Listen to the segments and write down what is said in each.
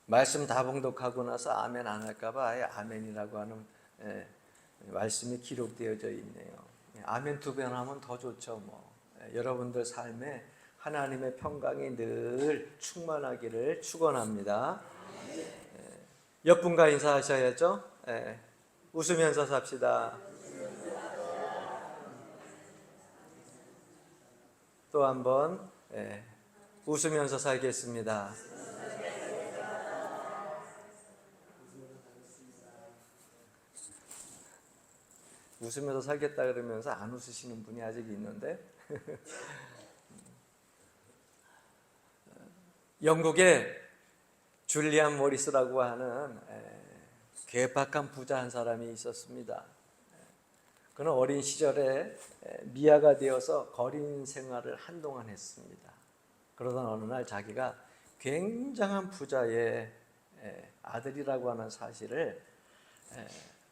말씀 다 봉독하고 나서 아멘 안 할까봐 아예 아멘이라고 하는 말씀이 기록되어져 있네요. 아멘 2번 하면 더 좋죠. 여러분들 삶에 하나님의 평강이 늘 충만하기를 축원합니다. 옆분과 인사하셔야죠. 웃으면서 삽시다. 또 한번 웃으면서 살겠습니다. 웃으면서 살겠다 그러면서 안 웃으시는 분이 아직 있는데 영국에 줄리안 모리스라고 하는 괴팍한 부자 한 사람이 있었습니다. 그는 어린 시절에 미아가 되어서 거린 생활을 한동안 했습니다. 그러던 어느 날 자기가 굉장한 부자의 아들이라고 하는 사실을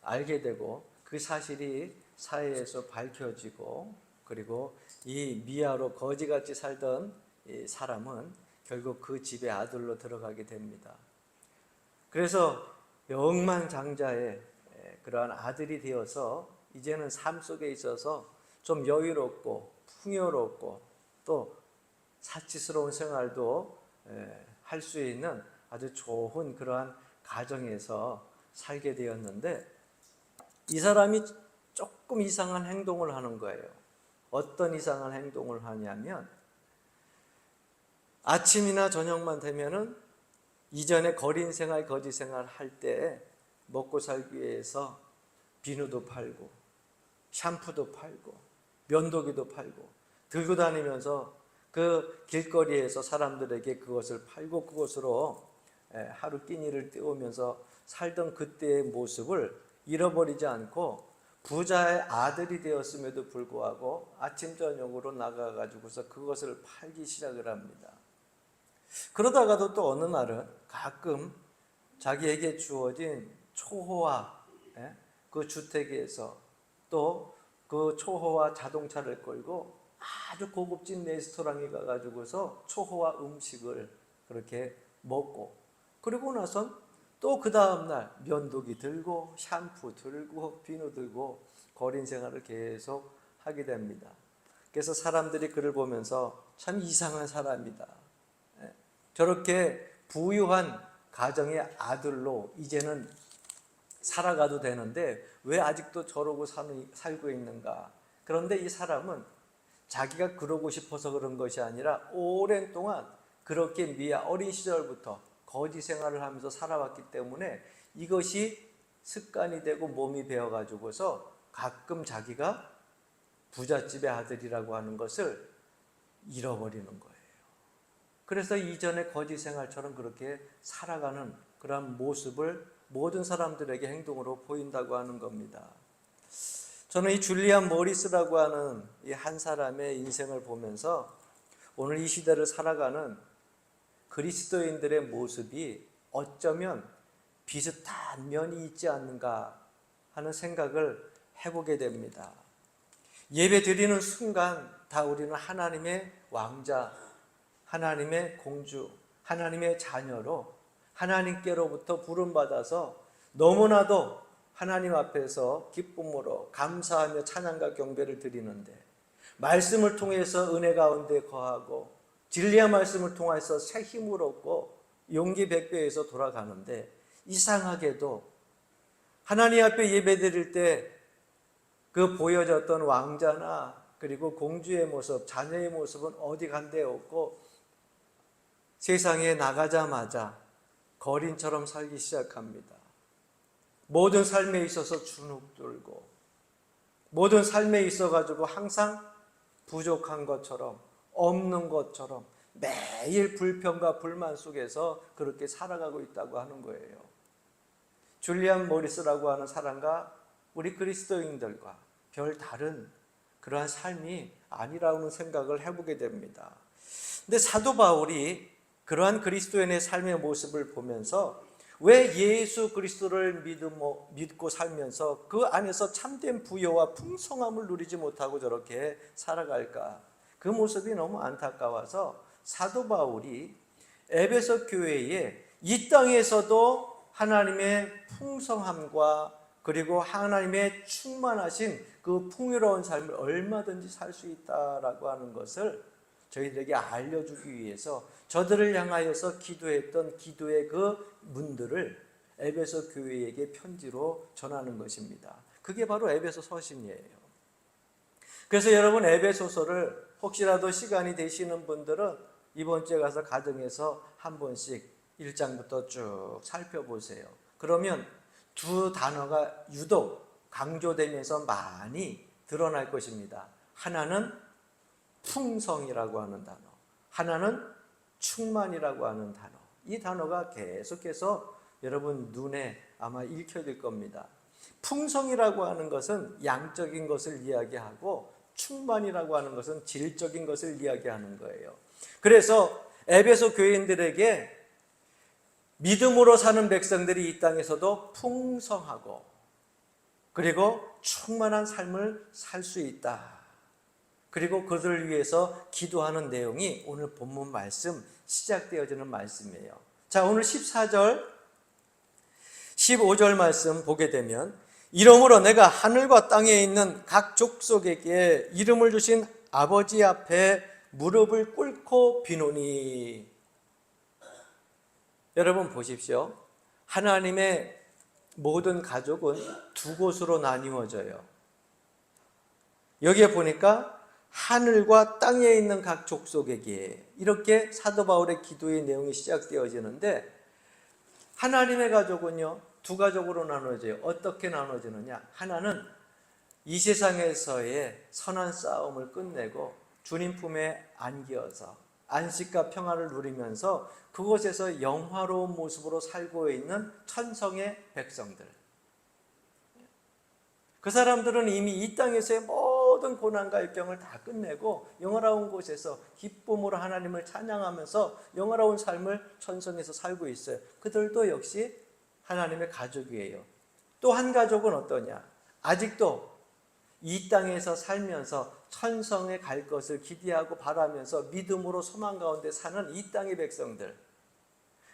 알게 되고 그 사실이 사회에서 밝혀지고 그리고 이 미아로 거지같이 살던 이 사람은 결국 그 집의 아들로 들어가게 됩니다. 그래서 억만장자의 그러한 아들이 되어서 이제는 삶 속에 있어서 좀 여유롭고 풍요롭고 또 사치스러운 생활도 할 수 있는 아주 좋은 그러한 가정에서 살게 되었는데 이 사람이 조금 이상한 행동을 하는 거예요. 어떤 이상한 행동을 하냐면 아침이나 저녁만 되면은 이전에 거린 생활, 거지 생활 할 때 먹고 살기 위해서 비누도 팔고 샴푸도 팔고 면도기도 팔고 들고 다니면서 그 길거리에서 사람들에게 그것을 팔고 그것으로 하루 끼니를 때우면서 살던 그때의 모습을 잃어버리지 않고 부자의 아들이 되었음에도 불구하고 아침 저녁으로 나가가지고서 그것을 팔기 시작을 합니다. 그러다가도 또 어느 날은 가끔 자기에게 주어진 초호화 그 주택에서 또 그 초호화 자동차를 끌고 아주 고급진 레스토랑에 가가지고서 초호화 음식을 그렇게 먹고 그리고 나선 또 그 다음날 면도기 들고 샴푸 들고 비누 들고 거린 생활을 계속 하게 됩니다. 그래서 사람들이 그를 보면서 참 이상한 사람이다. 저렇게 부유한 가정의 아들로 이제는 살아가도 되는데 왜 아직도 저러고 살고 있는가. 그런데 이 사람은 자기가 그러고 싶어서 그런 것이 아니라 오랜 동안 그렇게 미아 어린 시절부터 거지 생활을 하면서 살아왔기 때문에 이것이 습관이 되고 몸이 배어가지고서 가끔 자기가 부잣집의 아들이라고 하는 것을 잃어버리는 거예요. 그래서 이전의 거지 생활처럼 그렇게 살아가는 그런 모습을 모든 사람들에게 행동으로 보인다고 하는 겁니다. 저는 이 줄리안 모리스라고 하는 이 한 사람의 인생을 보면서 오늘 이 시대를 살아가는 그리스도인들의 모습이 어쩌면 비슷한 면이 있지 않는가 하는 생각을 해보게 됩니다. 예배 드리는 순간 다 우리는 하나님의 왕자, 하나님의 공주, 하나님의 자녀로 하나님께로부터 부름받아서 너무나도 하나님 앞에서 기쁨으로 감사하며 찬양과 경배를 드리는데 말씀을 통해서 은혜 가운데 거하고 진리의 말씀을 통해서 새 힘을 얻고 용기 백배에서 돌아가는데 이상하게도 하나님 앞에 예배 드릴 때 그 보여졌던 왕자나 그리고 공주의 모습, 자녀의 모습은 어디 간 데 없고 세상에 나가자마자 거린처럼 살기 시작합니다. 모든 삶에 있어서 주눅들고 모든 삶에 있어가지고 항상 부족한 것처럼 없는 것처럼 매일 불평과 불만 속에서 그렇게 살아가고 있다고 하는 거예요. 줄리안 모리스라고 하는 사람과 우리 그리스도인들과 별 다른 그러한 삶이 아니라는 생각을 해보게 됩니다. 근데 사도 바울이 그러한 그리스도인의 삶의 모습을 보면서 왜 예수 그리스도를 믿고 살면서 그 안에서 참된 부여와 풍성함을 누리지 못하고 저렇게 살아갈까? 그 모습이 너무 안타까워서 사도 바울이 에베소 교회에 이 땅에서도 하나님의 풍성함과 그리고 하나님의 충만하신 그 풍요로운 삶을 얼마든지 살 수 있다라고 하는 것을 저희들에게 알려주기 위해서 저들을 향하여서 기도했던 기도의 그 문들을 에베소 교회에게 편지로 전하는 것입니다. 그게 바로 에베소 서신이에요. 그래서 여러분 에베소서를 혹시라도 시간이 되시는 분들은 이번 주에 가서 가정에서 한 번씩 1장부터 쭉 살펴보세요. 그러면 두 단어가 유독 강조되면서 많이 드러날 것입니다. 하나는 풍성이라고 하는 단어, 하나는 충만이라고 하는 단어. 이 단어가 계속해서 여러분 눈에 아마 읽혀질 겁니다. 풍성이라고 하는 것은 양적인 것을 이야기하고 충만이라고 하는 것은 질적인 것을 이야기하는 거예요. 그래서 에베소 교인들에게 믿음으로 사는 백성들이 이 땅에서도 풍성하고 그리고 충만한 삶을 살 수 있다. 그리고 그들을 위해서 기도하는 내용이 오늘 본문 말씀 시작되어지는 말씀이에요. 자, 오늘 14절 15절 말씀 보게 되면 이러므로 내가 하늘과 땅에 있는 각 족속에게 이름을 주신 아버지 앞에 무릎을 꿇고 비노니. 여러분 보십시오. 하나님의 모든 가족은 두 곳으로 나뉘어져요. 여기에 보니까 하늘과 땅에 있는 각 족속에게 이렇게 사도 바울의 기도의 내용이 시작되어지는데 하나님의 가족은요 두 가족으로 나눠져요. 어떻게 나눠지느냐? 하나는 이 세상에서의 선한 싸움을 끝내고 주님 품에 안기어서 안식과 평화를 누리면서 그곳에서 영화로운 모습으로 살고 있는 천성의 백성들. 그 사람들은 이미 이 땅에서의 모든 고난과 역경을 다 끝내고 영화로운 곳에서 기쁨으로 하나님을 찬양하면서 영화로운 삶을 천성에서 살고 있어요. 그들도 역시 하나님의 가족이에요. 또 한 가족은 어떠냐? 아직도 이 땅에서 살면서 천성에 갈 것을 기대하고 바라면서 믿음으로 소망 가운데 사는 이 땅의 백성들.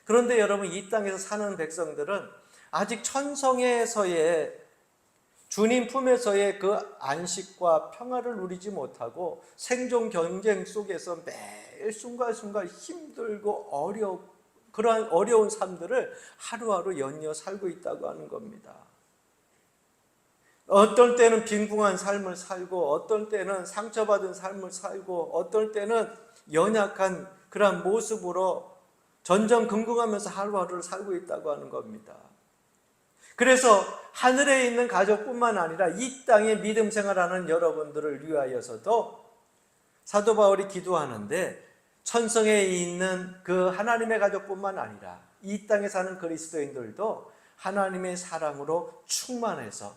그런데 여러분 이 땅에서 사는 백성들은 아직 천성에서의 주님 품에서의 그 안식과 평화를 누리지 못하고 생존 경쟁 속에서 매일 순간순간 힘들고 그러한 어려운 삶들을 하루하루 연이어 살고 있다고 하는 겁니다. 어떨 때는 빈궁한 삶을 살고 어떨 때는 상처받은 삶을 살고 어떨 때는 연약한 그런 모습으로 전전긍긍하면서 하루하루를 살고 있다고 하는 겁니다. 그래서 하늘에 있는 가족뿐만 아니라 이 땅에 믿음 생활하는 여러분들을 위하여서도 사도 바울이 기도하는데 천성에 있는 그 하나님의 가족뿐만 아니라 이 땅에 사는 그리스도인들도 하나님의 사랑으로 충만해서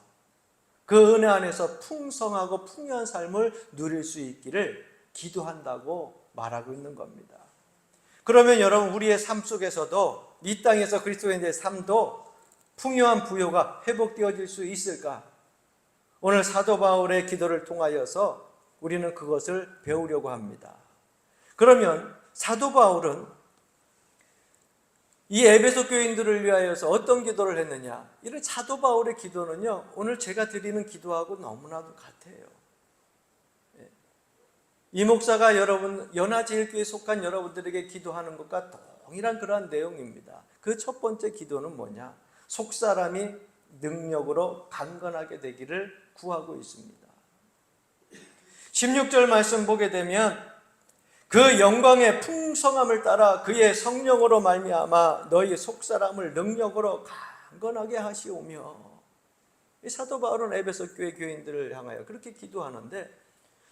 그 은혜 안에서 풍성하고 풍요한 삶을 누릴 수 있기를 기도한다고 말하고 있는 겁니다. 그러면 여러분 우리의 삶 속에서도 이 땅에서 그리스도인들의 삶도 풍요한 부요가 회복되어질 수 있을까? 오늘 사도 바울의 기도를 통하여서 우리는 그것을 배우려고 합니다. 그러면 사도 바울은 이 에베소 교인들을 위하여서 어떤 기도를 했느냐? 이런 사도 바울의 기도는요 오늘 제가 드리는 기도하고 너무나도 같아요. 이 목사가 여러분 연화제일교회에 속한 여러분들에게 기도하는 것과 동일한 그러한 내용입니다. 그 첫 번째 기도는 뭐냐? 속사람이 능력으로 강건하게 되기를 구하고 있습니다. 16절 말씀 보게 되면 그 영광의 풍성함을 따라 그의 성령으로 말미암아 너희 속사람을 능력으로 강건하게 하시오며. 사도 바울은 에베소 교회 교인들을 향하여 그렇게 기도하는데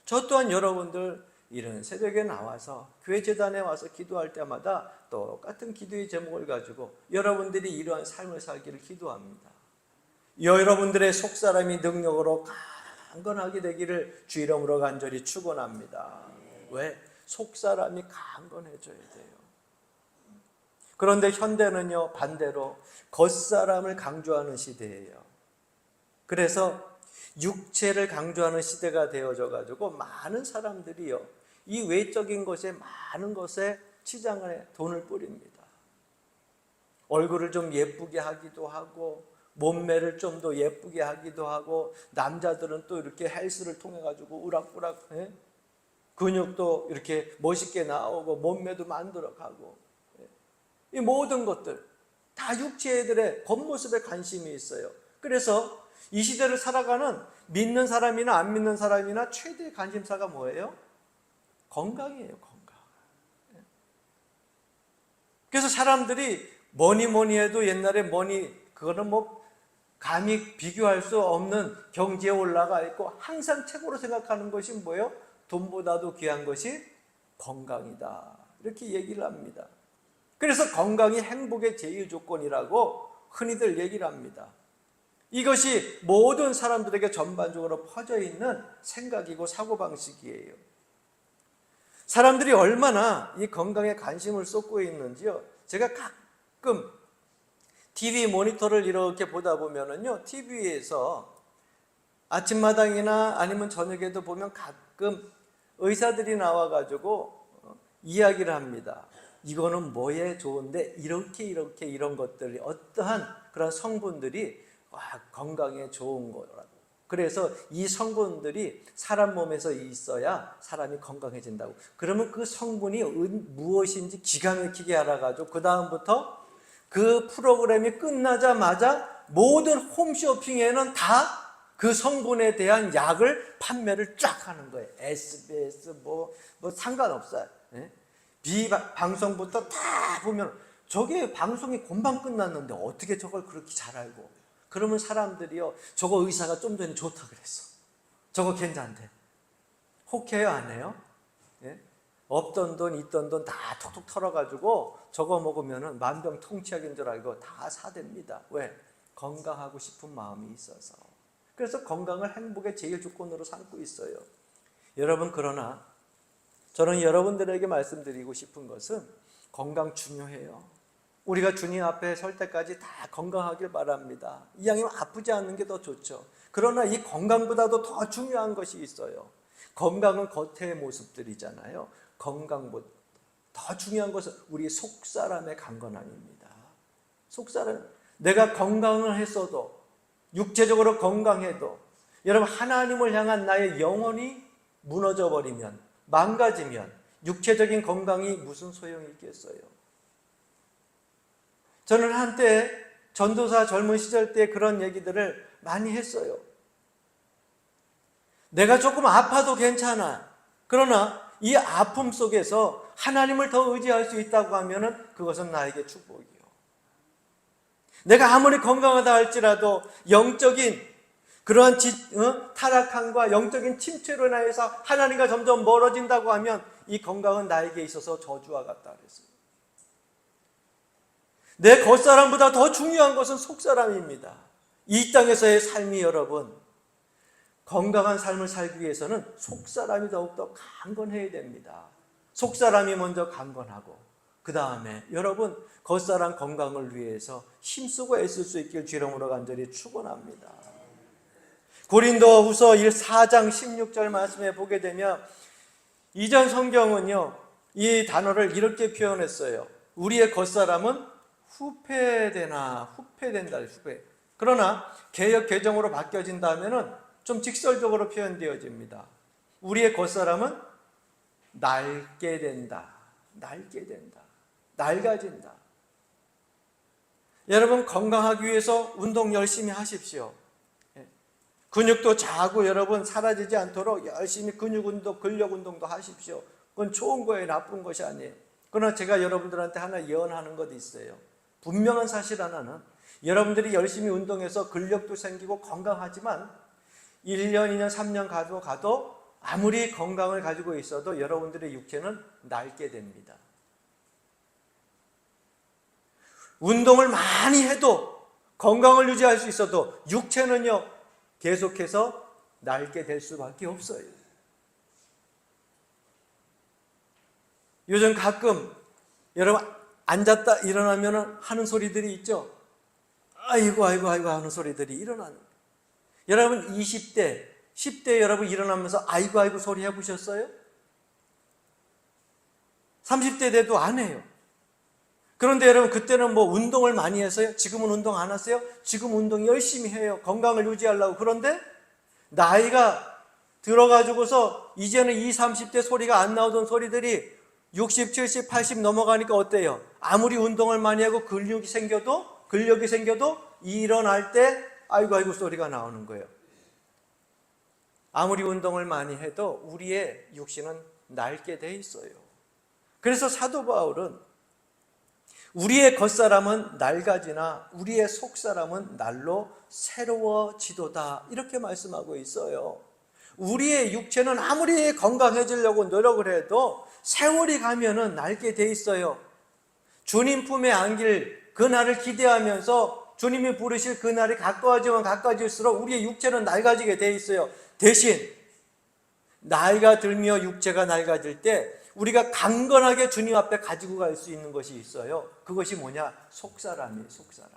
저 또한 여러분들 이런 새벽에 나와서 교회 제단에 와서 기도할 때마다 똑같은 기도의 제목을 가지고 여러분들이 이러한 삶을 살기를 기도합니다. 여러분들의 속사람이 능력으로 강건하게 되기를 주 이름으로 간절히 축원합니다. 왜? 속사람이 강건해져야 돼요. 그런데 현대는요 반대로 겉사람을 강조하는 시대예요. 그래서 육체를 강조하는 시대가 되어져 가지고 많은 사람들이요 이 외적인 것에 많은 것에 치장에 돈을 뿌립니다. 얼굴을 좀 예쁘게 하기도 하고 몸매를 좀 더 예쁘게 하기도 하고 남자들은 또 이렇게 헬스를 통해 가지고 우락부락 근육도 이렇게 멋있게 나오고 몸매도 만들어 가고 이 모든 것들 다 육체들의 겉모습에 관심이 있어요. 그래서 이 시대를 살아가는 믿는 사람이나 안 믿는 사람이나 최대 관심사가 뭐예요? 건강이에요. 건강. 그래서 사람들이 뭐니 해도 옛날에 그거는 뭐 감히 비교할 수 없는 경지에 올라가 있고 항상 최고로 생각하는 것이 뭐예요? 돈보다도 귀한 것이 건강이다. 이렇게 얘기를 합니다. 그래서 건강이 행복의 제일 조건이라고 흔히들 얘기를 합니다. 이것이 모든 사람들에게 전반적으로 퍼져 있는 생각이고 사고방식이에요. 사람들이 얼마나 이 건강에 관심을 쏟고 있는지요. 제가 가끔 TV 모니터를 이렇게 보다 보면은요, TV에서 아침마당이나 아니면 저녁에도 보면 가끔 의사들이 나와가지고 이야기를 합니다. 이거는 뭐에 좋은데 이렇게 이런 것들이 어떠한 그런 성분들이 건강에 좋은 거라고. 그래서 이 성분들이 사람 몸에서 있어야 사람이 건강해진다고. 그러면 그 성분이 무엇인지 기가 막히게 알아가지고 그 다음부터 그 프로그램이 끝나자마자 모든 홈쇼핑에는 다 그 성분에 대한 약을 판매를 쫙 하는 거예요. SBS 뭐 상관없어요. 비방송부터 다 보면 저게 방송이 금방 끝났는데 어떻게 저걸 그렇게 잘 알고. 그러면 사람들이요, 저거 의사가 좀 전에 좋다 그랬어. 저거 괜찮대. 혹해요, 안 해요? 예? 없던 돈 있던 돈 다 톡톡 털어가지고 저거 먹으면 만병통치약인 줄 알고 다 사댑니다. 왜? 건강하고 싶은 마음이 있어서. 그래서 건강을 행복의 제일 조건으로 삼고 있어요. 여러분, 그러나 저는 여러분들에게 말씀드리고 싶은 것은 건강 중요해요. 우리가 주님 앞에 설 때까지 다 건강하길 바랍니다. 이왕이면 아프지 않는 게 더 좋죠. 그러나 이 건강보다도 더 중요한 것이 있어요. 건강은 겉의 모습들이잖아요. 건강보다 더 중요한 것은 우리 속사람의 강건함입니다. 속사람, 내가 건강을 했어도, 육체적으로 건강해도, 여러분, 하나님을 향한 나의 영혼이 무너져 버리면, 망가지면 육체적인 건강이 무슨 소용이 있겠어요? 저는 한때 전도사 젊은 시절 때 그런 얘기들을 많이 했어요. 내가 조금 아파도 괜찮아. 그러나 이 아픔 속에서 하나님을 더 의지할 수 있다고 하면 그것은 나에게 축복이요. 내가 아무리 건강하다 할지라도 영적인 그러한 타락함과 영적인 침체로 인해서 하나님과 점점 멀어진다고 하면 이 건강은 나에게 있어서 저주와 같다 그랬어요. 내 겉사람보다 더 중요한 것은 속사람입니다. 이 땅에서의 삶이 여러분, 건강한 삶을 살기 위해서는 속사람이 더욱더 강건해야 됩니다. 속사람이 먼저 강건하고 그 다음에 여러분 겉사람 건강을 위해서 힘쓰고 애쓸 수 있길 주 이름으로 간절히 축원합니다. 고린도후서 4장 16절 말씀에 보게 되면 이전 성경은요, 이 단어를 이렇게 표현했어요. 우리의 겉사람은 후패된다. 후패. 그러나 개역 개정으로 바뀌어진다면은 좀 직설적으로 표현되어집니다. 우리의 겉사람은 낡게 된다. 낡아진다. 여러분, 건강하기 위해서 운동 열심히 하십시오. 근육도 자고 여러분 사라지지 않도록 열심히 근육 운동, 근력 운동도 하십시오. 그건 좋은 거예요. 나쁜 것이 아니에요. 그러나 제가 여러분들한테 하나 예언하는 것도 있어요. 분명한 사실 하나는 여러분들이 열심히 운동해서 근력도 생기고 건강하지만 1년, 2년, 3년 가도 아무리 건강을 가지고 있어도 여러분들의 육체는 낡게 됩니다. 운동을 많이 해도 건강을 유지할 수 있어도 육체는요 계속해서 낡게 될 수밖에 없어요. 요즘 가끔 여러분 앉았다 일어나면 하는 소리들이 있죠. 아이고 하는 소리들이 일어나는. 여러분 20대, 10대 여러분 일어나면서 아이고 소리 해보셨어요? 30대 돼도 안 해요. 그런데 여러분, 그때는 뭐 운동을 많이 해서요? 지금은 운동 안 하세요? 지금 운동 열심히 해요. 건강을 유지하려고. 그런데 나이가 들어가지고서 이제는 20, 30대 소리가 안 나오던 소리들이 60, 70, 80 넘어가니까 어때요? 아무리 운동을 많이 하고 근력이 생겨도 일어날 때 아이고 소리가 나오는 거예요. 아무리 운동을 많이 해도 우리의 육신은 낡게 돼 있어요. 그래서 사도 바울은 우리의 겉사람은 낡아지나 우리의 속사람은 날로 새로워지도다, 이렇게 말씀하고 있어요. 우리의 육체는 아무리 건강해지려고 노력을 해도 세월이 가면은 낡게 돼 있어요. 주님 품에 안길 그날을 기대하면서 주님이 부르실 그날이 가까워지면 가까워질수록 우리의 육체는 낡아지게 돼 있어요. 대신 나이가 들며 육체가 낡아질 때 우리가 강건하게 주님 앞에 가지고 갈 수 있는 것이 있어요. 그것이 뭐냐? 속사람이에요. 속사람.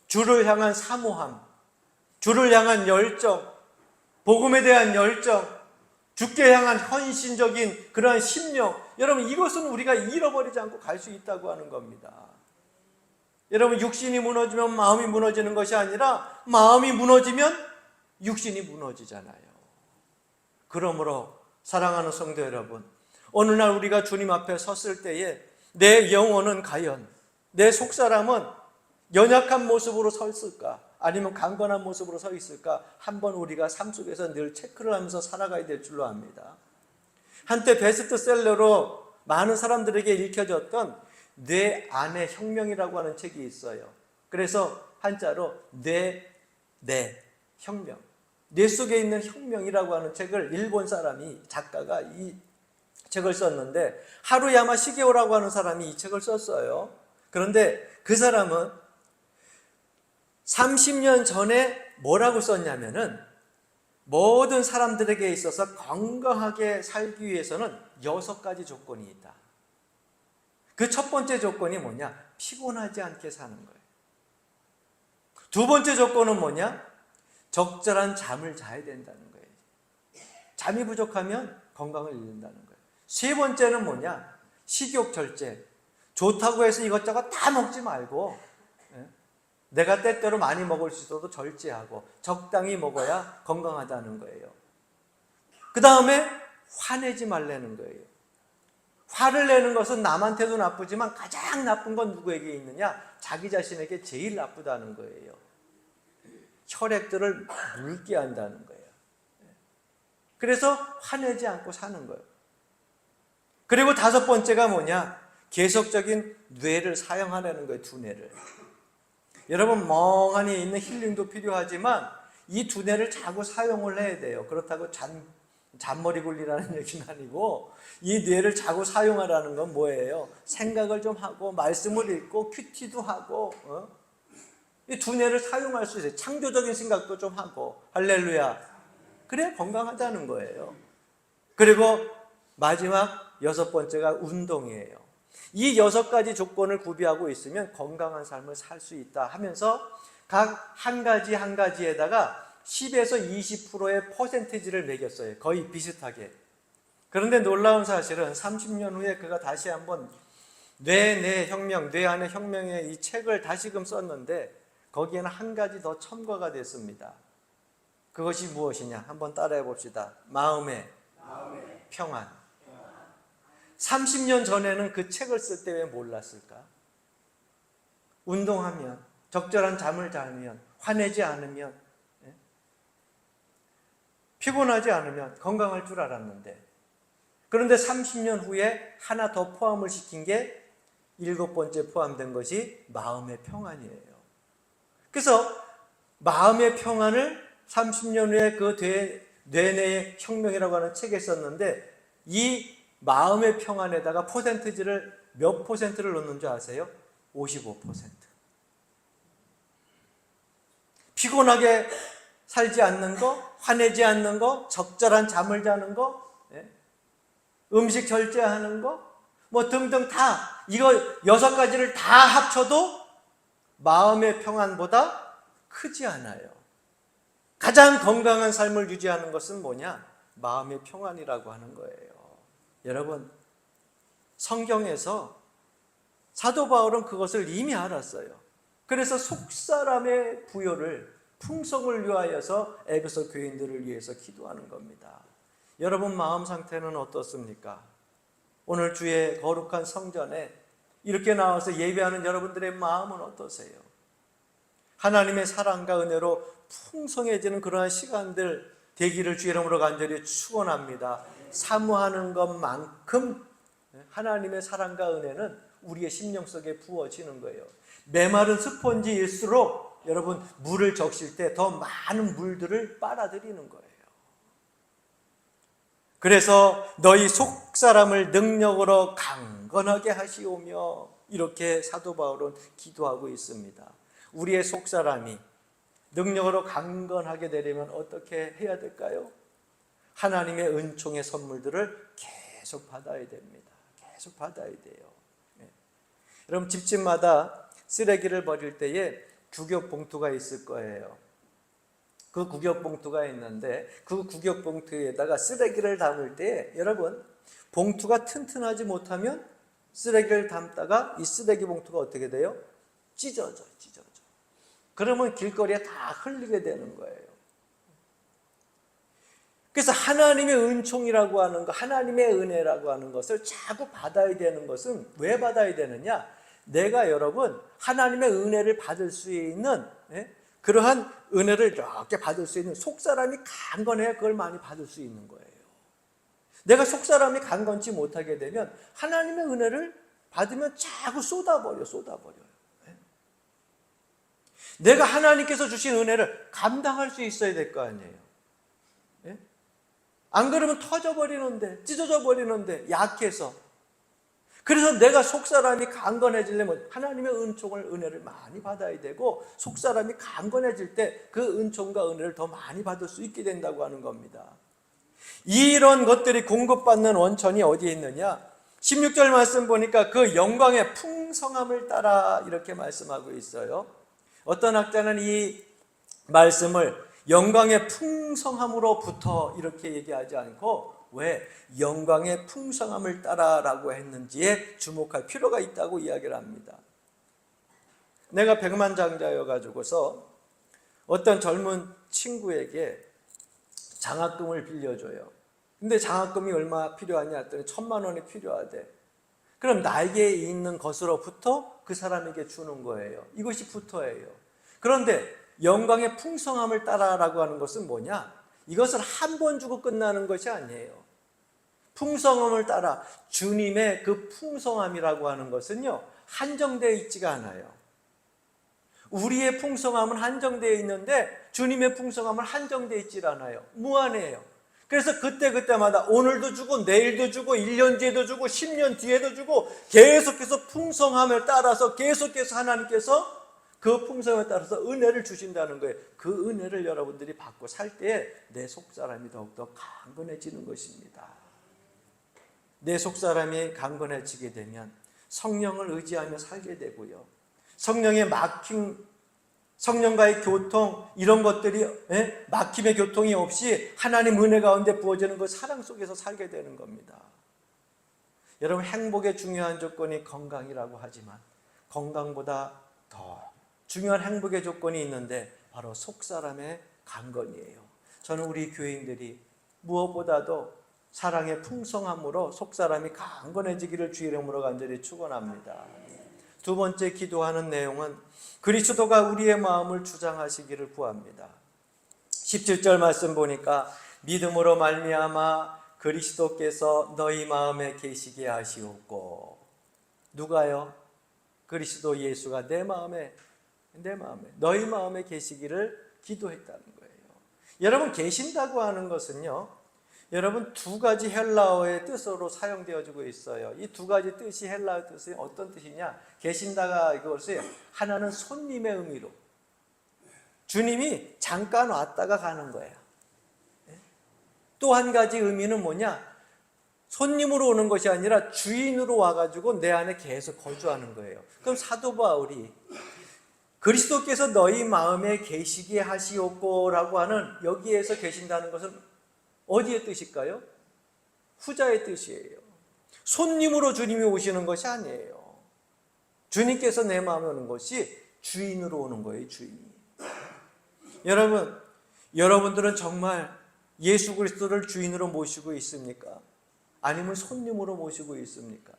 주를 향한 사모함, 주를 향한 열정, 복음에 대한 열정, 주께 향한 헌신적인 그러한 심령, 여러분, 이것은 우리가 잃어버리지 않고 갈 수 있다고 하는 겁니다. 여러분, 육신이 무너지면 마음이 무너지는 것이 아니라 마음이 무너지면 육신이 무너지잖아요. 그러므로 사랑하는 성도 여러분, 어느 날 우리가 주님 앞에 섰을 때에 내 영혼은 과연, 내 속사람은 연약한 모습으로 서 있을까? 아니면 강건한 모습으로 서 있을까? 한번 우리가 삶 속에서 늘 체크를 하면서 살아가야 될 줄로 압니다. 한때 베스트셀러로 많은 사람들에게 읽혀졌던 뇌 안의 혁명이라고 하는 책이 있어요. 그래서 한자로 뇌 혁명, 뇌 속에 있는 혁명이라고 하는 책을 일본 사람이, 작가가 이 책을 썼는데, 하루야마 시게오라고 하는 사람이 이 책을 썼어요. 그런데 그 사람은 30년 전에 뭐라고 썼냐면은, 모든 사람들에게 있어서 건강하게 살기 위해서는 6가지 조건이 있다. 그 첫 번째 조건이 뭐냐? 피곤하지 않게 사는 거예요. 두 번째 조건은 뭐냐? 적절한 잠을 자야 된다는 거예요. 잠이 부족하면 건강을 잃는다는 거예요. 세 번째는 뭐냐? 식욕 절제. 좋다고 해서 이것저것 다 먹지 말고 내가 때때로 많이 먹을 수 있어도 절제하고 적당히 먹어야 건강하다는 거예요. 그 다음에 화내지 말라는 거예요. 화를 내는 것은 남한테도 나쁘지만 가장 나쁜 건 누구에게 있느냐? 자기 자신에게 제일 나쁘다는 거예요. 혈액들을 묽게 한다는 거예요. 그래서 화내지 않고 사는 거예요. 그리고 5번째가 뭐냐? 계속적인 뇌를 사용하라는 거예요. 두뇌를. 여러분, 멍하니 있는 힐링도 필요하지만 이 두뇌를 자꾸 사용을 해야 돼요. 그렇다고 잔머리 굴리라는 얘기는 아니고, 이 뇌를 자꾸 사용하라는 건 뭐예요? 생각을 좀 하고 말씀을 읽고 큐티도 하고 이 두뇌를 사용할 수 있어요. 창조적인 생각도 좀 하고. 할렐루야. 그래야 건강하다는 거예요. 그리고 마지막 6번째가 운동이에요. 이 6가지 조건을 구비하고 있으면 건강한 삶을 살 수 있다 하면서 각 한 가지 한 가지에다가 10에서 20%의 퍼센티지를 매겼어요. 거의 비슷하게. 그런데 놀라운 사실은 30년 후에 그가 다시 한번 뇌 혁명, 뇌 안의 혁명의 이 책을 다시금 썼는데 거기에는 한 가지 더 첨가가 됐습니다. 그것이 무엇이냐? 한번 따라해 봅시다. 마음의 평안. 30년 전에는 그 책을 쓸 때 왜 몰랐을까? 운동하면, 적절한 잠을 자면, 화내지 않으면, 피곤하지 않으면 건강할 줄 알았는데, 그런데 30년 후에 하나 더 포함을 시킨 게 7번째 포함된 것이 마음의 평안이에요. 그래서 마음의 평안을 30년 후에 그 뇌내의 혁명이라고 하는 책에 썼는데, 이 마음의 평안에다가 퍼센티지를 몇 퍼센트를 넣는 줄 아세요? 55%. 피곤하게 살지 않는 거, 화내지 않는 거, 적절한 잠을 자는 거, 음식 절제하는 거, 뭐 등등 다, 이거 6가지를 다 합쳐도 마음의 평안보다 크지 않아요. 가장 건강한 삶을 유지하는 것은 뭐냐? 마음의 평안이라고 하는 거예요. 여러분, 성경에서 사도 바울은 그것을 이미 알았어요. 그래서 속사람의 부요를, 풍성을 위하여서 에베소 교인들을 위해서 기도하는 겁니다. 여러분 마음 상태는 어떻습니까? 오늘 주의 거룩한 성전에 이렇게 나와서 예배하는 여러분들의 마음은 어떠세요? 하나님의 사랑과 은혜로 풍성해지는 그러한 시간들 되기를 주 이름으로 간절히 축원합니다. 사모하는 것만큼 하나님의 사랑과 은혜는 우리의 심령 속에 부어지는 거예요. 메마른 스펀지일수록 여러분 물을 적실 때 더 많은 물들을 빨아들이는 거예요. 그래서 너희 속사람을 능력으로 강건하게 하시오며, 이렇게 사도 바울은 기도하고 있습니다. 우리의 속사람이 능력으로 강건하게 되려면 어떻게 해야 될까요? 하나님의 은총의 선물들을 계속 받아야 됩니다. 계속 받아야 돼요. 여러분 집집마다 쓰레기를 버릴 때에 구격 봉투가 있을 거예요. 그 구격 봉투가 있는데 그 구격 봉투에다가 쓰레기를 담을 때 여러분 봉투가 튼튼하지 못하면 쓰레기를 담다가 이 쓰레기 봉투가 어떻게 돼요? 찢어져. 그러면 길거리에 다 흘리게 되는 거예요. 그래서 하나님의 은총이라고 하는 것, 하나님의 은혜라고 하는 것을 자꾸 받아야 되는 것은 왜 받아야 되느냐? 내가 여러분 하나님의 은혜를 받을 수 있는 그러한 은혜를 이렇게 받을 수 있는 속사람이 강건해야 그걸 많이 받을 수 있는 거예요. 내가 속사람이 강건치 못하게 되면 하나님의 은혜를 받으면 자꾸 쏟아버려요. 내가 하나님께서 주신 은혜를 감당할 수 있어야 될 거 아니에요. 안 그러면 터져버리는데, 찢어져 버리는데, 약해서. 그래서 내가 속사람이 강건해지려면 하나님의 은혜를 많이 받아야 되고, 속사람이 강건해질 때 그 은총과 은혜를 더 많이 받을 수 있게 된다고 하는 겁니다. 이런 것들이 공급받는 원천이 어디에 있느냐? 16절 말씀 보니까 그 영광의 풍성함을 따라 이렇게 말씀하고 있어요. 어떤 학자는 이 말씀을 영광의 풍성함으로부터 이렇게 얘기하지 않고 왜 영광의 풍성함을 따라라고 했는지에 주목할 필요가 있다고 이야기를 합니다. 내가 백만장자여 가지고서 어떤 젊은 친구에게 장학금을 빌려줘요. 근데 장학금이 얼마 필요하냐 했더니 1,000만 원이 필요하대. 그럼 나에게 있는 것으로부터 그 사람에게 주는 거예요. 이것이 부터예요. 그런데 영광의 풍성함을 따라라고 하는 것은 뭐냐? 이것을 한 번 주고 끝나는 것이 아니에요. 풍성함을 따라, 주님의 그 풍성함이라고 하는 것은요 한정되어 있지가 않아요. 우리의 풍성함은 한정되어 있는데 주님의 풍성함은 한정되어 있지 않아요. 무한해요. 그래서 그때마다 오늘도 주고 내일도 주고 1년 뒤에도 주고 10년 뒤에도 주고 계속해서 풍성함을 따라서 계속해서 하나님께서 그 풍성에 따라서 은혜를 주신다는 거예요. 그 은혜를 여러분들이 받고 살 때에 내 속사람이 더욱더 강건해지는 것입니다. 내 속사람이 강건해지게 되면 성령을 의지하며 살게 되고요. 성령의 막힘, 성령과의 교통, 이런 것들이 막힘의 교통이 없이 하나님 은혜 가운데 부어지는 그 사랑 속에서 살게 되는 겁니다. 여러분 행복의 중요한 조건이 건강이라고 하지만 건강보다 더 중요한 행복의 조건이 있는데 바로 속사람의 강건이에요. 저는 우리 교인들이 무엇보다도 사랑의 풍성함으로 속사람이 강건해지기를 주 이름으로 간절히 축원합니다. 두 번째 기도하는 내용은 그리스도가 우리의 마음을 주장하시기를 구합니다. 17절 말씀 보니까 믿음으로 말미암아 그리스도께서 너희 마음에 계시게 하시옵고. 누가요? 그리스도 예수가 내 마음에 너희 마음에 계시기를 기도했다는 거예요. 여러분 계신다고 하는 것은요 여러분 두 가지 헬라어의 뜻으로 사용되어지고 있어요. 이 두 가지 뜻이 헬라어 뜻이 어떤 뜻이냐? 계신다가 이것을 하나는 손님의 의미로 주님이 잠깐 왔다가 가는 거예요. 또 한 가지 의미는 뭐냐? 손님으로 오는 것이 아니라 주인으로 와가지고 내 안에 계속 거주하는 거예요. 그럼 사도 바울이 그리스도께서 너희 마음에 계시게 하시옵고라고 하는 여기에서 계신다는 것은 어디의 뜻일까요? 후자의 뜻이에요. 손님으로 주님이 오시는 것이 아니에요. 주님께서 내 마음에 오는 것이 주인으로 오는 거예요. 주인이. 여러분, 여러분들은 정말 예수 그리스도를 주인으로 모시고 있습니까? 아니면 손님으로 모시고 있습니까?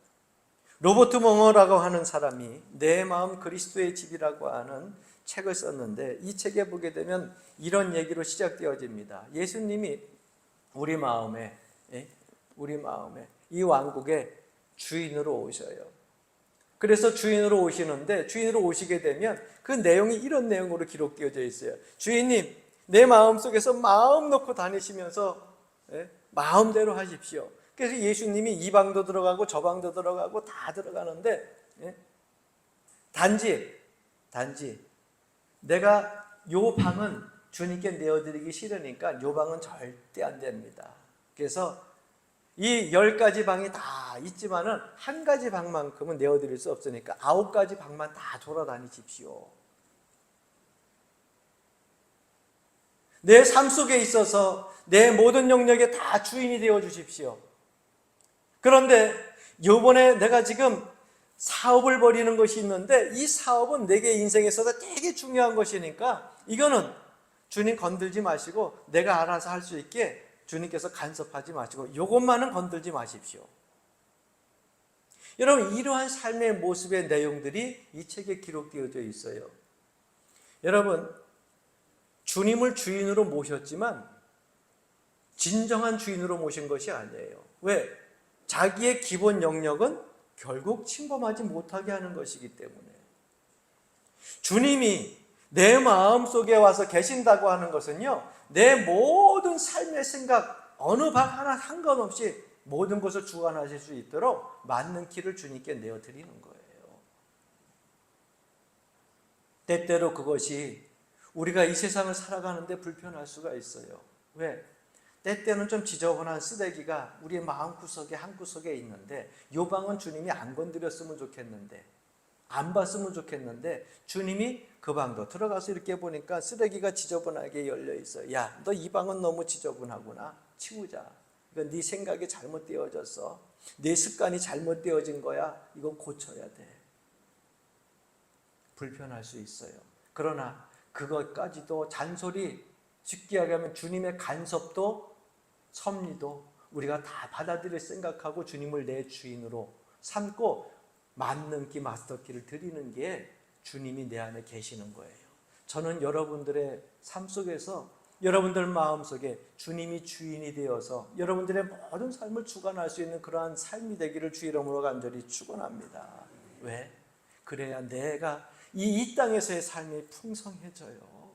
로버트 멍어라고 하는 사람이 내 마음 그리스도의 집이라고 하는 책을 썼는데, 이 책에 보게 되면 이런 얘기로 시작되어집니다. 예수님이 우리 마음에 이 왕국의 주인으로 오셔요. 그래서 주인으로 오시는데, 주인으로 오시게 되면 그 내용이 이런 내용으로 기록되어져 있어요. 주인님, 내 마음속에서 마음 놓고 다니시면서 마음대로 하십시오. 그래서 예수님이 이 방도 들어가고 저 방도 들어가고 다 들어가는데, 단지 내가 요 방은 주님께 내어드리기 싫으니까 요 방은 절대 안 됩니다. 그래서 이 10가지 방이 다 있지만은 한 가지 방만큼은 내어드릴 수 없으니까 9가지 방만 다 돌아다니십시오. 내 삶 속에 있어서 내 모든 영역에 다 주인이 되어 주십시오. 그런데 요번에 내가 지금 사업을 벌이는 것이 있는데, 이 사업은 내게 인생에서 되게 중요한 것이니까 이거는 주님 건들지 마시고 내가 알아서 할 수 있게 주님께서 간섭하지 마시고 이것만은 건들지 마십시오. 여러분, 이러한 삶의 모습의 내용들이 이 책에 기록되어져 있어요. 여러분, 주님을 주인으로 모셨지만 진정한 주인으로 모신 것이 아니에요. 왜? 자기의 기본 영역은 결국 침범하지 못하게 하는 것이기 때문에. 주님이 내 마음속에 와서 계신다고 하는 것은요, 내 모든 삶의 생각 어느 방 하나 상관없이 모든 것을 주관하실 수 있도록 맞는 길을 주님께 내어드리는 거예요. 때때로 그것이 우리가 이 세상을 살아가는데 불편할 수가 있어요. 왜? 때때는 좀 지저분한 쓰레기가 우리의 마음구석에 한 구석에 있는데, 요 방은 주님이 안 건드렸으면 좋겠는데, 안 봤으면 좋겠는데, 주님이 그 방도 들어가서 이렇게 보니까 쓰레기가 지저분하게 열려 있어요. 야, 너 이 방은 너무 지저분하구나. 치우자. 이건 네 생각이 잘못되어졌어. 네 습관이 잘못되어진 거야. 이건 고쳐야 돼. 불편할 수 있어요. 그러나 그것까지도 잔소리, 쉽게 얘기하면 주님의 간섭도 섭리도 우리가 다 받아들일 생각하고 주님을 내 주인으로 삼고 맞는 기 마스터키를 드리는 게 주님이 내 안에 계시는 거예요. 저는 여러분들의 삶 속에서, 여러분들 마음속에 주님이 주인이 되어서 여러분들의 모든 삶을 주관할 수 있는 그러한 삶이 되기를 주 이름으로 간절히 축원합니다. 왜? 그래야 내가 이 땅에서의 삶이 풍성해져요.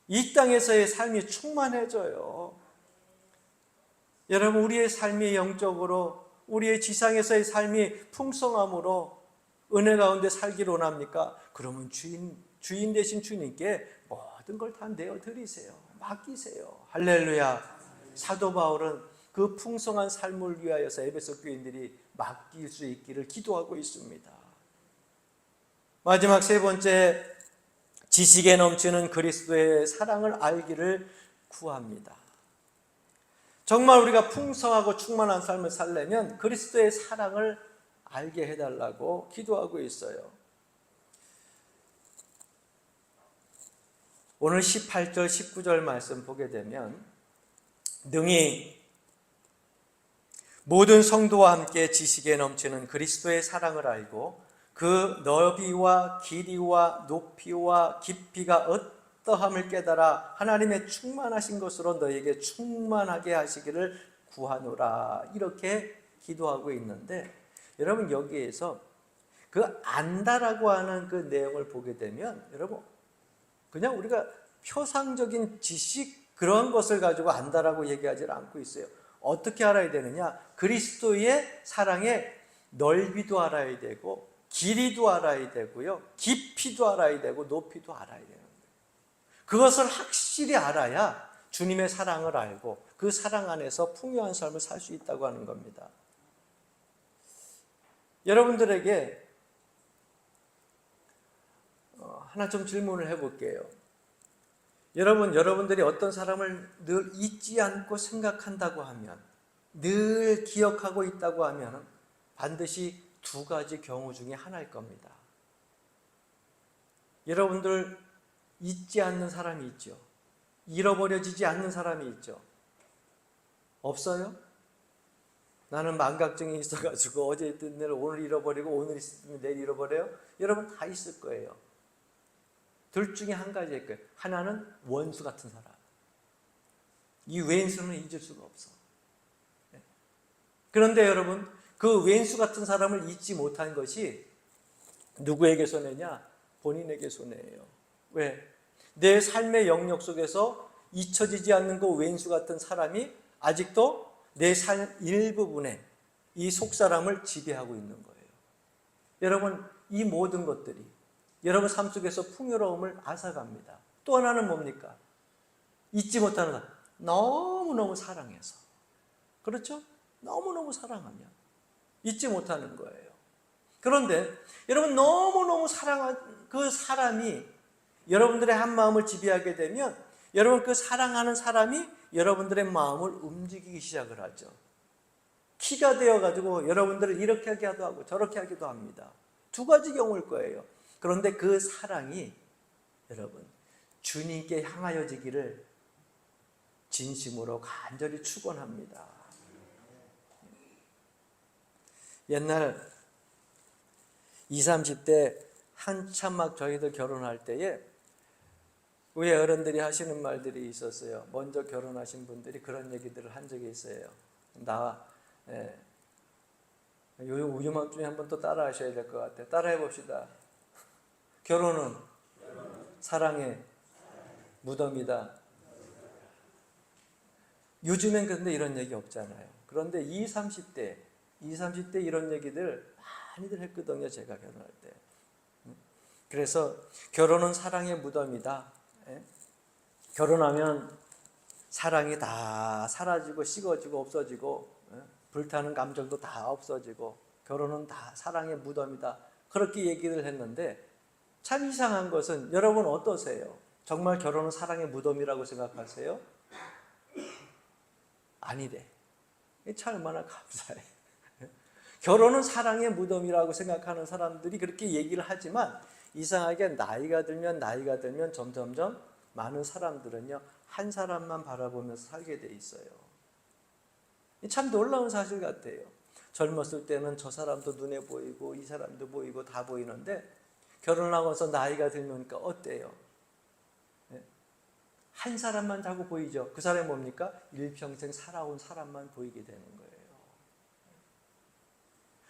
이 땅에서의 삶이 충만해져요. 여러분, 우리의 삶이 영적으로, 우리의 지상에서의 삶이 풍성함으로 은혜 가운데 살기를 원합니까? 그러면 주인 되신 주님께 모든 걸 다 내어드리세요. 맡기세요. 할렐루야. 사도 바울은 그 풍성한 삶을 위하여서 에베소 교인들이 맡길 수 있기를 기도하고 있습니다. 마지막 세 번째, 지식에 넘치는 그리스도의 사랑을 알기를 구합니다. 정말 우리가 풍성하고 충만한 삶을 살려면 그리스도의 사랑을 알게 해달라고 기도하고 있어요. 오늘 18절 19절 말씀 보게 되면, 능히 모든 성도와 함께 지식에 넘치는 그리스도의 사랑을 알고 그 너비와 길이와 높이와 깊이가 어떠함을 깨달아 하나님의 충만하신 것으로 너에게 충만하게 하시기를 구하노라, 이렇게 기도하고 있는데, 여러분, 여기에서 그 안다라고 하는 그 내용을 보게 되면, 여러분, 그냥 우리가 표상적인 지식 그런 것을 가지고 안다라고 얘기하지 않고 있어요. 어떻게 알아야 되느냐? 그리스도의 사랑의 넓이도 알아야 되고 길이도 알아야 되고요, 깊이도 알아야 되고 높이도 알아야 되는 거예요. 그것을 확실히 알아야 주님의 사랑을 알고 그 사랑 안에서 풍요한 삶을 살 수 있다고 하는 겁니다. 여러분들에게 하나 좀 질문을 해볼게요. 여러분들이 어떤 사람을 늘 잊지 않고 생각한다고 하면, 늘 기억하고 있다고 하면 반드시 두 가지 경우 중에 하나일 겁니다. 여러분들 잊지 않는 사람이 있죠. 잃어버려지지 않는 사람이 있죠. 없어요? 나는 망각증이 있어가지고 어제 있던 일을 오늘 잃어버리고 오늘 있으면 내일 잃어버려요? 여러분 다 있을 거예요. 둘 중에 한 가지일 거예요. 하나는 원수 같은 사람. 이 왼수는 잊을 수가 없어. 그런데 여러분, 그 왼수 같은 사람을 잊지 못한 것이 누구에게 손해냐? 본인에게 손해예요. 왜? 내 삶의 영역 속에서 잊혀지지 않는 그 왼수 같은 사람이 아직도 내 삶 일부분에 이 속사람을 지배하고 있는 거예요. 여러분, 이 모든 것들이 여러분 삶 속에서 풍요로움을 앗아갑니다. 또 하나는 뭡니까? 잊지 못하는 사람. 너무너무 사랑해서. 그렇죠? 너무너무 사랑하면 잊지 못하는 거예요. 그런데 여러분 너무너무 사랑한 그 사람이 여러분들의 한 마음을 지배하게 되면 여러분 그 사랑하는 사람이 여러분들의 마음을 움직이기 시작을 하죠. 키가 되어가지고 여러분들을 이렇게 하기도 하고 저렇게 하기도 합니다. 두 가지 경우일 거예요. 그런데 그 사랑이 여러분 주님께 향하여지기를 진심으로 간절히 축원합니다. 옛날 20, 30대 한참 막 저희들 결혼할 때에 우리 어른들이 하시는 말들이 있었어요. 먼저 결혼하신 분들이 그런 얘기들을 한 적이 있어요. 요즘쯤에 한번 또 따라 하셔야 될 것 같아요. 따라해 봅시다. 결혼은 사랑의 무덤이다. 요즘엔 그런데 이런 얘기 없잖아요. 그런데 20, 30대 이런 얘기들 많이들 했거든요. 제가 결혼할 때. 그래서 결혼은 사랑의 무덤이다. 결혼하면 사랑이 다 사라지고 식어지고 없어지고 불타는 감정도 다 없어지고 결혼은 다 사랑의 무덤이다. 그렇게 얘기를 했는데 참 이상한 것은 여러분 어떠세요? 정말 결혼은 사랑의 무덤이라고 생각하세요? 아니래. 참 얼마나 감사해. 결혼은 사랑의 무덤이라고 생각하는 사람들이 그렇게 얘기를 하지만 이상하게 나이가 들면 점점점 많은 사람들은요 한 사람만 바라보면서 살게 돼 있어요. 참 놀라운 사실 같아요. 젊었을 때는 저 사람도 눈에 보이고 이 사람도 보이고 다 보이는데 결혼하고서 나이가 들으니까 어때요? 한 사람만 자꾸 보이죠. 그 사람이 뭡니까? 일평생 살아온 사람만 보이게 되는 거예요.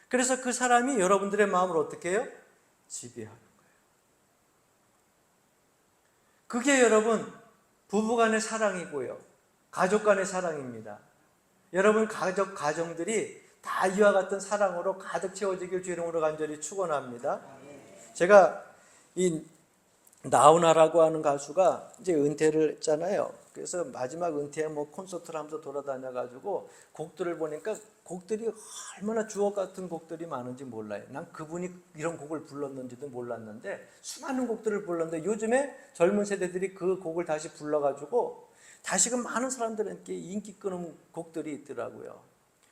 그래서 그 사람이 여러분들의 마음을 어떻게 해요? 지배하는 거예요. 그게 여러분 부부 간의 사랑이고요. 가족 간의 사랑입니다. 여러분 가정들이 다 이와 같은 사랑으로 가득 채워지길 주 이름으로 간절히 축원합니다. 제가 이 나훈아라고 하는 가수가 이제 은퇴를 했잖아요. 그래서 마지막 은퇴에 콘서트를 하면서 돌아다녀가지고 곡들을 보니까 곡들이 얼마나 주옥 같은 곡들이 많은지 몰라요. 난 그분이 이런 곡을 불렀는지도 몰랐는데 수많은 곡들을 불렀는데 요즘에 젊은 세대들이 그 곡을 다시 불러가지고 다시금 많은 사람들에게 인기 끄는 곡들이 있더라고요.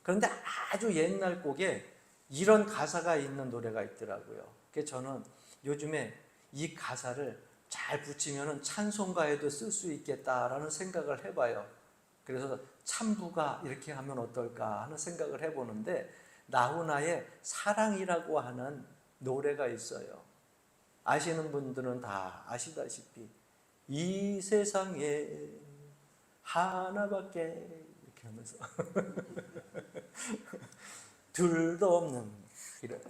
그런데 아주 옛날 곡에 이런 가사가 있는 노래가 있더라고요. 그래서 저는 요즘에 이 가사를 잘 붙이면 찬송가에도 쓸 수 있겠다라는 생각을 해봐요. 그래서 참부가 이렇게 하면 어떨까 하는 생각을 해보는데 나훈아의 사랑이라고 하는 노래가 있어요. 아시는 분들은 다 아시다시피 이 세상에 하나밖에 이렇게 하면서 둘도 없는 이런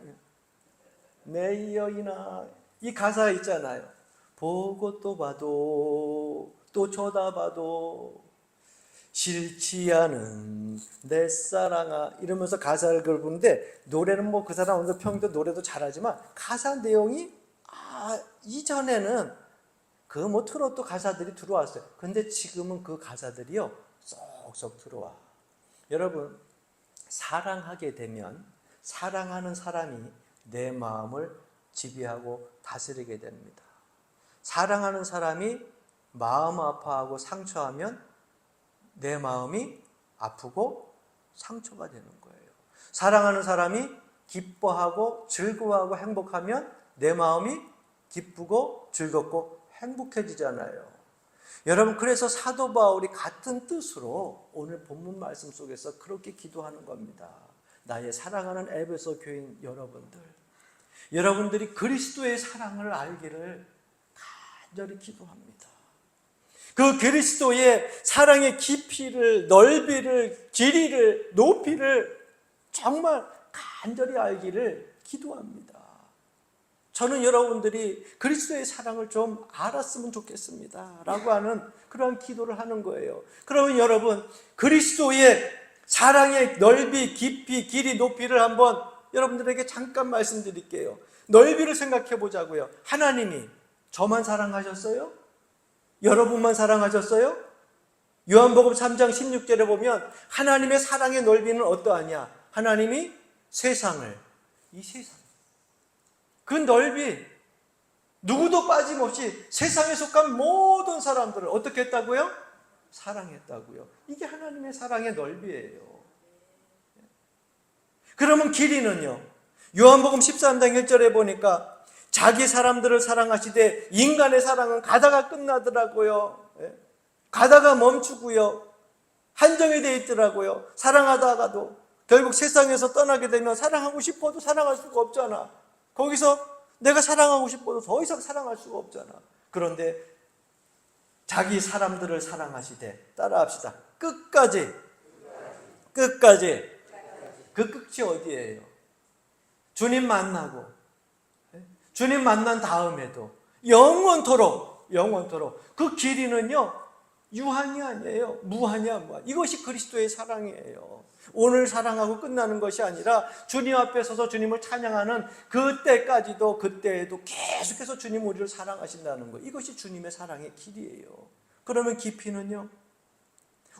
내 여인아 이 가사 있잖아요. 보고 또 봐도 또 쳐다봐도 싫지 않은 내 사랑아 이러면서 가사를 부르는데 노래는 그 사람 오늘 평도 노래도 잘하지만 가사 내용이 이전에는 그 트로트 가사들이 들어왔어요. 근데 지금은 그 가사들이요 쏙쏙 들어와. 여러분 사랑하게 되면 사랑하는 사람이 내 마음을 지배하고 다스리게 됩니다. 사랑하는 사람이 마음 아파하고 상처하면 내 마음이 아프고 상처가 되는 거예요. 사랑하는 사람이 기뻐하고 즐거워하고 행복하면 내 마음이 기쁘고 즐겁고 행복해지잖아요. 여러분, 그래서 사도 바울이 같은 뜻으로 오늘 본문 말씀 속에서 그렇게 기도하는 겁니다. 나의 사랑하는 에베소 교인 여러분들이 그리스도의 사랑을 알기를 간절히 기도합니다. 그 그리스도의 사랑의 깊이를, 넓이를, 길이를, 높이를 정말 간절히 알기를 기도합니다. 저는 여러분들이 그리스도의 사랑을 좀 알았으면 좋겠습니다 라고 하는 그러한 기도를 하는 거예요. 그러면 여러분, 그리스도의 사랑의 넓이, 깊이, 길이, 높이를 한번 여러분들에게 잠깐 말씀드릴게요. 넓이를 생각해 보자고요. 하나님이 저만 사랑하셨어요? 여러분만 사랑하셨어요? 요한복음 3장 16절에 보면 하나님의 사랑의 넓이는 어떠하냐? 하나님이 세상을, 이 세상, 그 넓이, 누구도 빠짐없이 세상에 속한 모든 사람들을 어떻게 했다고요? 사랑했다고요. 이게 하나님의 사랑의 넓이에요. 그러면 길이는요? 요한복음 13장 1절에 보니까 자기 사람들을 사랑하시되 인간의 사랑은 가다가 끝나더라고요. 가다가 멈추고요. 한정이 되어 있더라고요. 사랑하다가도 결국 세상에서 떠나게 되면 사랑하고 싶어도 사랑할 수가 없잖아. 거기서 내가 사랑하고 싶어도 더 이상 사랑할 수가 없잖아. 그런데 자기 사람들을 사랑하시되, 따라합시다. 끝까지. 그 끝이 어디예요? 주님 만나고, 주님 만난 다음에도 영원토록 그 길이는요, 유한이 아니에요. 무한이야, 무한. 이것이 그리스도의 사랑이에요. 오늘 사랑하고 끝나는 것이 아니라 주님 앞에 서서 주님을 찬양하는 그때까지도, 그때에도 계속해서 주님 우리를 사랑하신다는 거. 이것이 주님의 사랑의 길이에요. 그러면 깊이는요?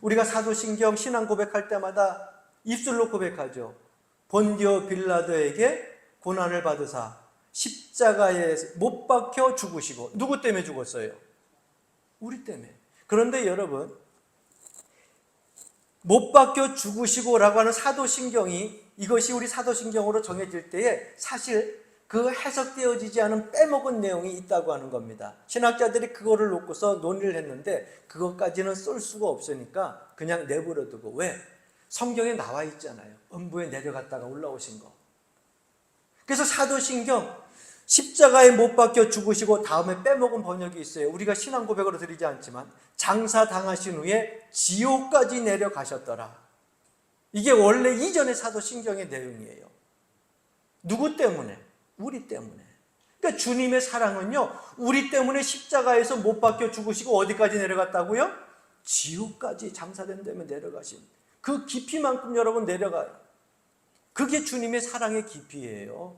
우리가 사도신경 신앙 고백할 때마다 입술로 고백하죠. 본디오 빌라도에게 고난을 받으사 십자가에 못 박혀 죽으시고. 누구 때문에 죽었어요? 우리 때문에. 그런데 여러분, 못 박혀 죽으시고 라고 하는 사도신경이, 이것이 우리 사도신경으로 정해질 때에 사실 그 해석되어지지 않은 빼먹은 내용이 있다고 하는 겁니다. 신학자들이 그거를 놓고서 논의를 했는데 그것까지는 쓸 수가 없으니까 그냥 내버려 두고. 왜? 성경에 나와 있잖아요. 음부에 내려갔다가 올라오신 거. 그래서 사도신경 십자가에 못 박혀 죽으시고 다음에 빼먹은 번역이 있어요. 우리가 신앙 고백으로 드리지 않지만 장사당하신 후에 지옥까지 내려가셨더라. 이게 원래 이전의 사도신경의 내용이에요. 누구 때문에? 우리 때문에. 그러니까 주님의 사랑은요, 우리 때문에 십자가에서 못 박혀 죽으시고 어디까지 내려갔다고요? 지옥까지 장사된 데면 내려가신 그 깊이만큼 여러분 내려가요. 그게 주님의 사랑의 깊이예요.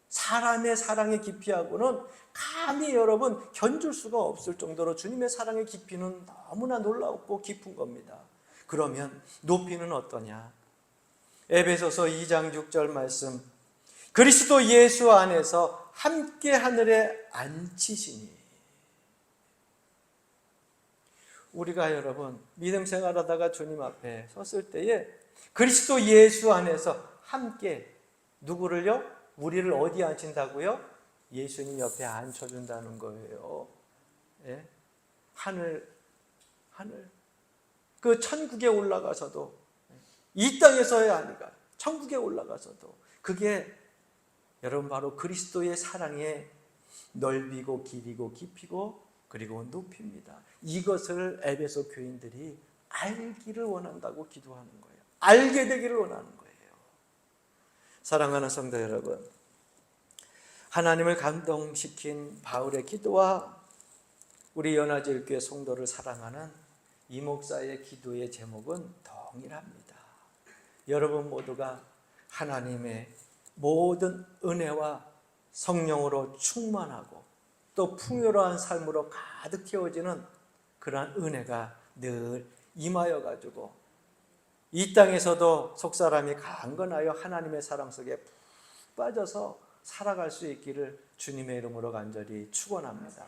사람의 사랑의 깊이하고는 감히 여러분 견줄 수가 없을 정도로 주님의 사랑의 깊이는 너무나 놀랍고 깊은 겁니다. 그러면 높이는 어떠냐? 에베소서 2장 6절 말씀, 그리스도 예수 안에서 함께 하늘에 앉히시니. 우리가 여러분 믿음 생활하다가 주님 앞에 섰을 때에 그리스도 예수 안에서 함께, 누구를요? 우리를 어디에 앉힌다고요? 예수님 옆에 앉혀준다는 거예요. 예? 하늘. 그 천국에 올라가서도, 이 땅에서야 아니라 천국에 올라가서도, 그게 여러분 바로 그리스도의 사랑의 넓이고 길이고 깊이고 그리고 높이입니다. 이것을 에베소 교인들이 알기를 원한다고 기도하는 거예요. 알게 되기를 원하는 거예요. 사랑하는 성도 여러분, 하나님을 감동시킨 바울의 기도와 우리 연화제일교회 성도를 사랑하는 이 목사의 기도의 제목은 동일합니다. 여러분 모두가 하나님의 모든 은혜와 성령으로 충만하고 또 풍요로운 삶으로 가득 채워지는 그러한 은혜가 늘 임하여 가지고 이 땅에서도 속사람이 강건하여 하나님의 사랑 속에 푹 빠져서 살아갈 수 있기를 주님의 이름으로 간절히 축원합니다.